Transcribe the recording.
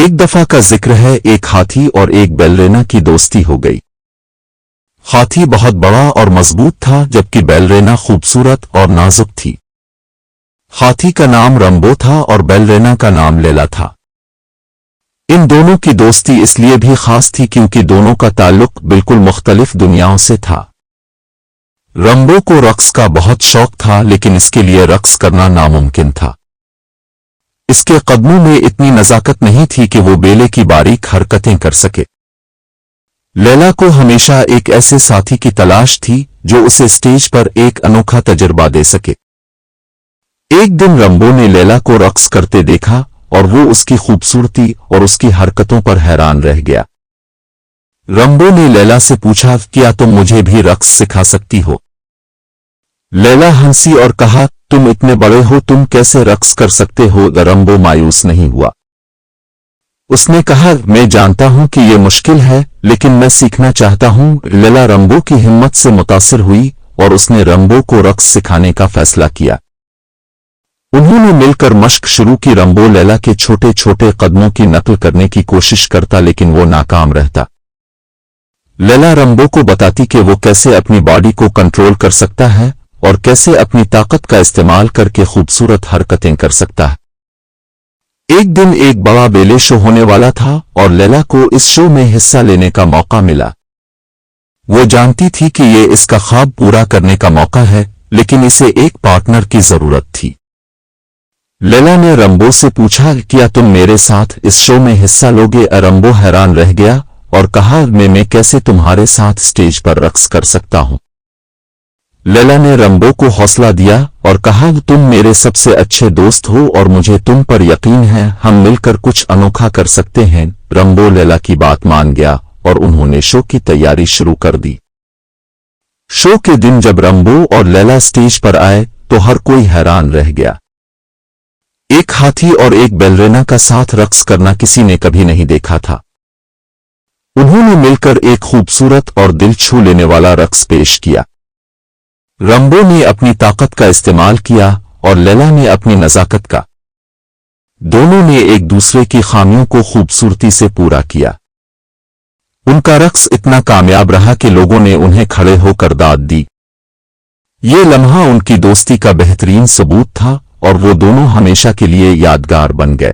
एक दफा का जिक्र है, एक हाथी और एक बैलरेना की दोस्ती हो गई। हाथी बहुत बड़ा और मजबूत था, जबकि बैलरेना खूबसूरत और नाजुक थी। हाथी का नाम रंबो था और बैलरेना का नाम लैला था। इन दोनों की दोस्ती इसलिए भी खास थी क्योंकि दोनों का ताल्लुक बिल्कुल मुख्तलिफ दुनियाओं से था। रंबो को रक्स का बहुत शौक था, लेकिन इसके लिए रक्स करना नामुमकिन था। इसके कदमों में इतनी नजाकत नहीं थी कि वो बेले की बारीक हरकतें कर सके। लैला को हमेशा एक ऐसे साथी की तलाश थी जो उसे स्टेज पर एक अनोखा तजुर्बा दे सके। एक दिन रंबो ने लैला को रक्स करते देखा और वो उसकी खूबसूरती और उसकी हरकतों पर हैरान रह गया। रंबो ने लैला से पूछा, क्या तुम मुझे भी रक्स सिखा सकती हो? लैला हंसी और कहा, तुम इतने बड़े हो, तुम कैसे रक्स कर सकते हो? रंबो मायूस नहीं हुआ। उसने कहा, मैं जानता हूं कि यह मुश्किल है, लेकिन मैं सीखना चाहता हूं। लैला रंबो की हिम्मत से मुतासिर हुई और उसने रंबो को रक्स सिखाने का फैसला किया। उन्होंने मिलकर मश्क शुरू की। रंबो लैला के छोटे छोटे कदमों की नकल करने की कोशिश करता, लेकिन वो नाकाम रहता। लैला रंबो को बताती कि वो कैसे अपनी बॉडी को कंट्रोल कर सकता है और कैसे अपनी ताकत का इस्तेमाल करके खूबसूरत हरकतें कर सकता है। एक दिन एक बड़ा बेले शो होने वाला था और लैला को इस शो में हिस्सा लेने का मौका मिला। वो जानती थी कि ये इसका ख्वाब पूरा करने का मौका है, लेकिन इसे एक पार्टनर की जरूरत थी। लैला ने रंबो से पूछा, क्या तुम मेरे साथ इस शो में हिस्सा लोगे? रंबो हैरान रह गया और कहा, मैं कैसे तुम्हारे साथ स्टेज पर रक्स कर सकता हूं? लैला ने रंबो को हौसला दिया और कहा, तुम मेरे सबसे अच्छे दोस्त हो और मुझे तुम पर यकीन है, हम मिलकर कुछ अनोखा कर सकते हैं। रंबो लैला की बात मान गया और उन्होंने शो की तैयारी शुरू कर दी। शो के दिन जब रंबो और लैला स्टेज पर आए तो हर कोई हैरान रह गया। एक हाथी और एक बैलरेना का साथ रक्स करना किसी ने कभी नहीं देखा था। उन्होंने मिलकर एक खूबसूरत और दिल छू लेने वाला रक्स पेश किया। रंबो ने अपनी ताकत का इस्तेमाल किया और लैला ने अपनी नजाकत का। दोनों ने एक दूसरे की खामियों को खूबसूरती से पूरा किया। उनका रक्स इतना कामयाब रहा कि लोगों ने उन्हें खड़े होकर दाद दी। ये लम्हा उनकी दोस्ती का बेहतरीन सबूत था और वो दोनों हमेशा के लिए यादगार बन गए।